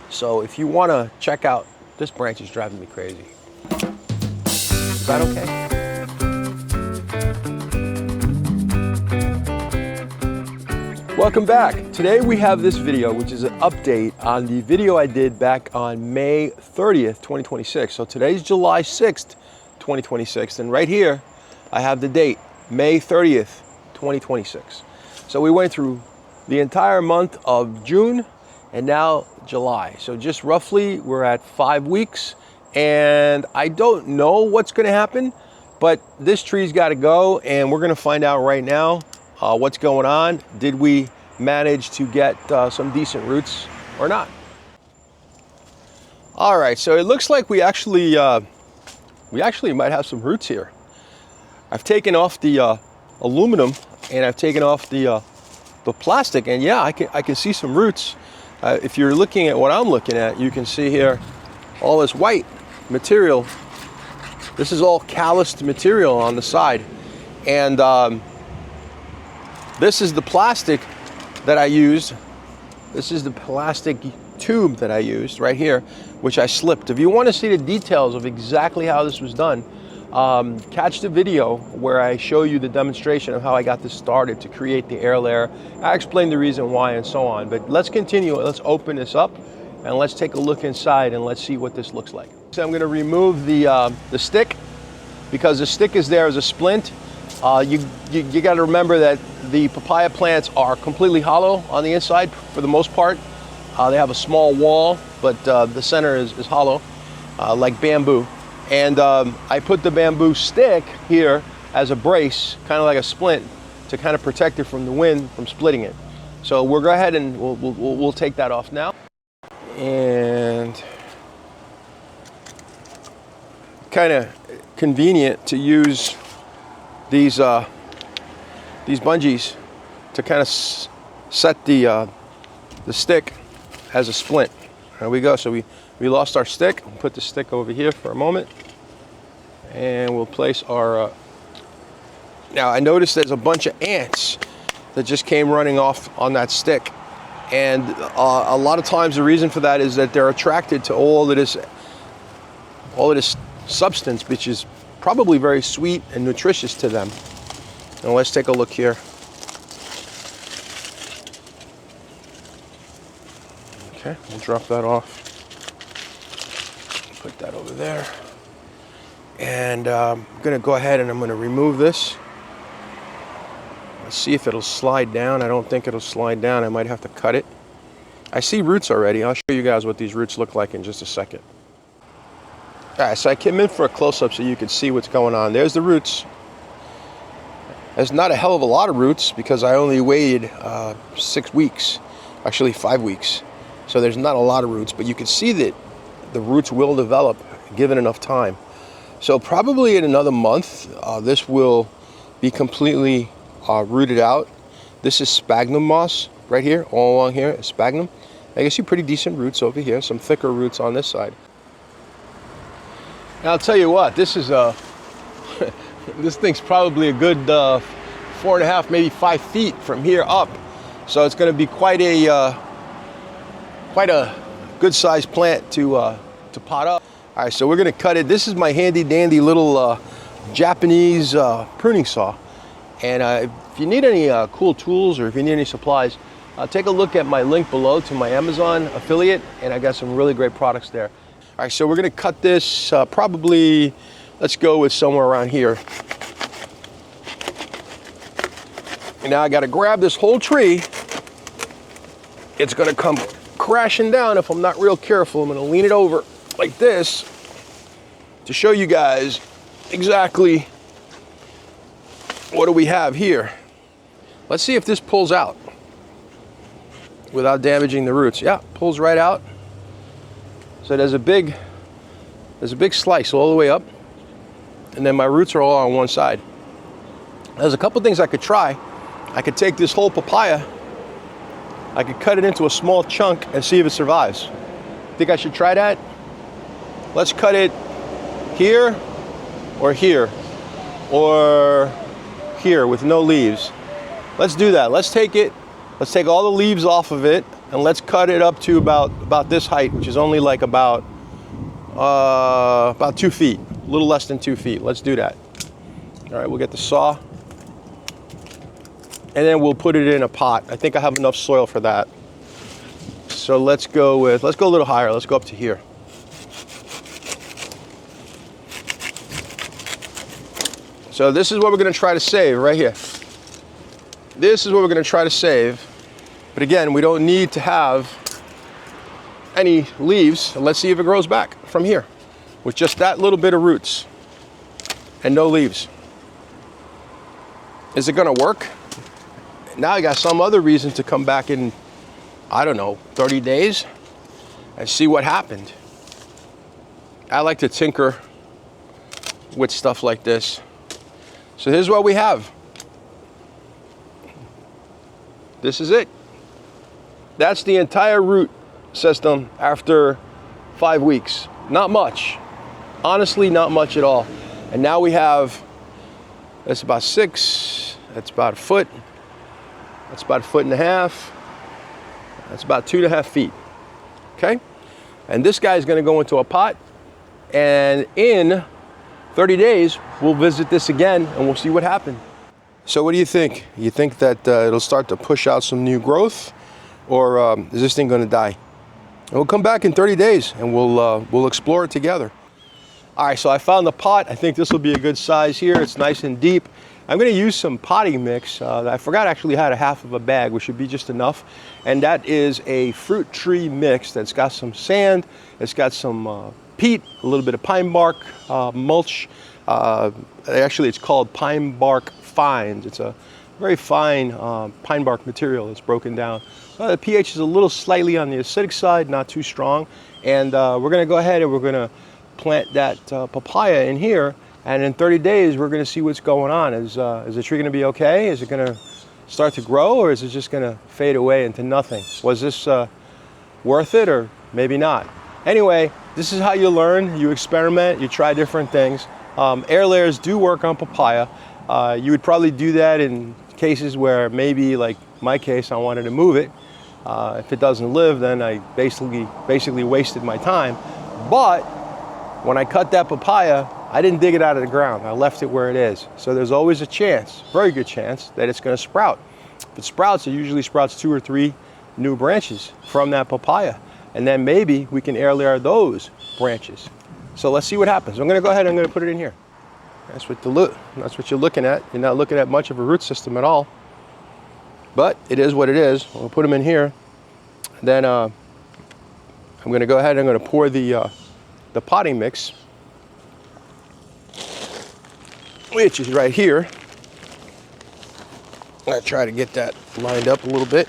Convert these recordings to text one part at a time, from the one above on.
So if you want to check out, this branch is driving me crazy. Is that okay? Welcome back. Today we have this video, which is an update on the video I did back on May 30th, 2026. So today's July 6th, 2026. And right here, I have the date, May 30th, 2026. So we went through the entire month of June and now July. So just roughly, we're at 5 weeks. And I don't know what's gonna happen, but this tree's gotta go, and we're gonna find out right now what's going on. Did we manage to get some decent roots or not? All right, so it looks like we actually might have some roots here. I've taken off the aluminum and I've taken off the plastic, and yeah, I can see some roots. If you're looking at what I'm looking at, you can see here all this white material. This is all calloused material on the side, and this is the plastic that I used. This is the plastic tube that I used right here, which I slipped. If you want to see the details of exactly how this was done, catch the video where I show you the demonstration of how I got this started to create the air layer. I explain the reason why and so on, but let's continue. Let's open this up and let's take a look inside and let's see what this looks like. So I'm going to remove the stick, because the stick is there as a splint. You got to remember that the papaya plants are completely hollow on the inside for the most part. They have a small wall, but the center is hollow, like bamboo. And I put the bamboo stick here as a brace, kind of like a splint, to kind of protect it from the wind from splitting it. So we'll go ahead and we'll take that off now. And kind of convenient to use these bungees to kind of set the stick as a splint. There we go. So we lost our stick. We'll put the stick over here for a moment, and we'll place our now I noticed there's a bunch of ants that just came running off on that stick, and a lot of times the reason for that is that they're attracted to all of this substance, which is probably very sweet and nutritious to them. Now let's take a look here. Okay, we'll drop that off. Put that over there. And I'm gonna go ahead and I'm gonna remove this. Let's see if it'll slide down. I don't think it'll slide down. I might have to cut it. I see roots already. I'll show you guys what these roots look like in just a second. All right, so I came in for a close-up so you could see what's going on. There's the roots. There's not a hell of a lot of roots because I only waited 6 weeks, actually 5 weeks. So there's not a lot of roots, but you can see that the roots will develop given enough time. So probably in another month, this will be completely rooted out. This is sphagnum moss right here, all along here, sphagnum. I can see pretty decent roots over here, some thicker roots on this side. Now I'll tell you what, this is this thing's probably a good 4.5, maybe 5 feet from here up. So it's going to be quite a good sized plant to pot up. All right, so we're going to cut it. This is my handy dandy little Japanese pruning saw. And if you need any cool tools or if you need any supplies, take a look at my link below to my Amazon affiliate, and I got some really great products there. All right, so we're gonna cut this probably, let's go with somewhere around here. And now I gotta grab this whole tree. It's gonna come crashing down if I'm not real careful. I'm gonna lean it over like this to show you guys exactly what do we have here. Let's see if this pulls out without damaging the roots. Yeah, pulls right out. So there's a big slice all the way up, and then my roots are all on one side. There's a couple things I could try. I could take this whole papaya, I could cut it into a small chunk and see if it survives. Think I should try that? Let's cut it here or here or here with no leaves. Let's do that. Let's take all the leaves off of it. and let's cut it up to about this height, which is only like about 2 feet, a little less than 2 feet. Let's do that. All right, we'll get the saw, and then we'll put it in a pot. I think I have enough soil for that. So let's go a little higher. Let's go up to here. So this is what we're going to try to save right here. This is what we're going to try to save. But again, we don't need to have any leaves. Let's see if it grows back from here with just that little bit of roots and no leaves. Is it going to work? Now I got some other reason to come back in, I don't know, 30 days and see what happened. I like to tinker with stuff like this. So here's what we have. This is it. That's the entire root system after 5 weeks. Not much. Honestly, not much at all. And now we have, that's about 6, that's about a foot. That's about 1.5 feet. That's about 2.5 feet. Okay? And this guy's gonna go into a pot, and in 30 days, we'll visit this again and we'll see what happened. So what do you think? You think that it'll start to push out some new growth, or is this thing gonna die? And we'll come back in 30 days and we'll explore it together. All right, so I found the pot. I think this will be a good size here. It's nice and deep. I'm gonna use some potting mix. I forgot I actually had a half of a bag, which should be just enough. And that is a fruit tree mix that's got some sand, it's got some peat, a little bit of pine bark mulch. Actually, it's called pine bark fines. It's a very fine pine bark material that's broken down. The pH is a little slightly on the acidic side, not too strong. And we're gonna go ahead and we're gonna plant that papaya in here. And in 30 days, we're gonna see what's going on. Is the tree gonna be okay? Is it gonna start to grow, or is it just gonna fade away into nothing? Was this worth it, or maybe not? Anyway, this is how you learn. You experiment, you try different things. Air layers do work on papaya. You would probably do that in cases where maybe, like my case, I wanted to move it. If it doesn't live, then I basically wasted my time. But when I cut that papaya, I didn't dig it out of the ground. I left it where it is. So there's always a chance, very good chance, that it's gonna sprout. If it sprouts, it usually sprouts 2 or 3 new branches from that papaya. And then maybe we can air layer those branches. So let's see what happens. I'm gonna go ahead and I'm gonna put it in here. That's what you're looking at. You're not looking at much of a root system at all. But it is what it is. We'll put them in here. Then I'm gonna go ahead and I'm gonna pour the potting mix, which is right here. I'm gonna try to get that lined up a little bit.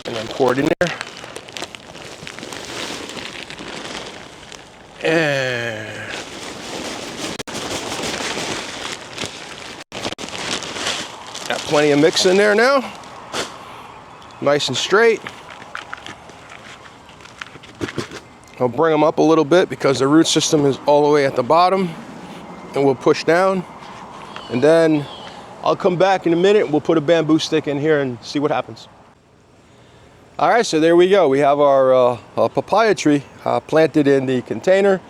And then pour it in there. And got plenty of mix in there now. Nice and straight. I'll bring them up a little bit because the root system is all the way at the bottom, and we'll push down. And then I'll come back in a minute. We'll put a bamboo stick in here and see what happens. All right, so there we go. We have our papaya tree planted in the container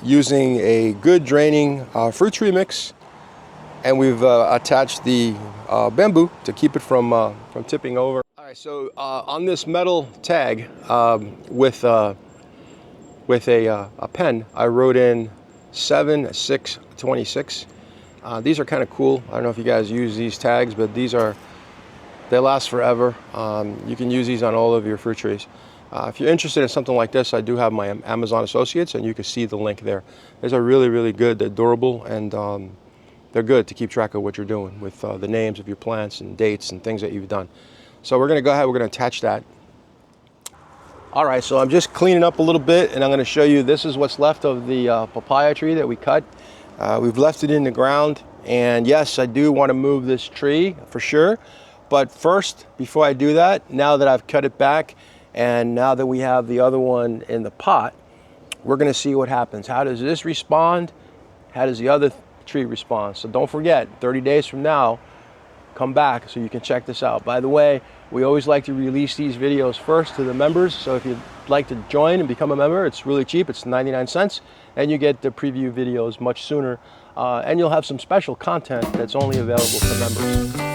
using a good draining fruit tree mix, and we've attached the bamboo to keep it from tipping over. All right, so on this metal tag with a pen, I wrote in 7/6/26. These are kind of cool. I don't know if you guys use these tags, but they last forever. You can use these on all of your fruit trees. If you're interested in something like this, I do have my Amazon associates, and you can see the link there. These are really, really good. They're durable, and they're good to keep track of what you're doing with the names of your plants and dates and things that you've done. So we're gonna go ahead, we're gonna attach that. All right, so I'm just cleaning up a little bit, and I'm gonna show you, this is what's left of the papaya tree that we cut. We've left it in the ground, and yes, I do wanna move this tree for sure. But first, before I do that, now that I've cut it back, and now that we have the other one in the pot, we're gonna see what happens. How does this respond? How does the other tree respond? So don't forget, 30 days from now, come back so you can check this out. By the way, We always like to release these videos first to the members, so if you'd like to join and become a member, it's really cheap, it's 99 cents, and you get the preview videos much sooner, and you'll have some special content that's only available to members.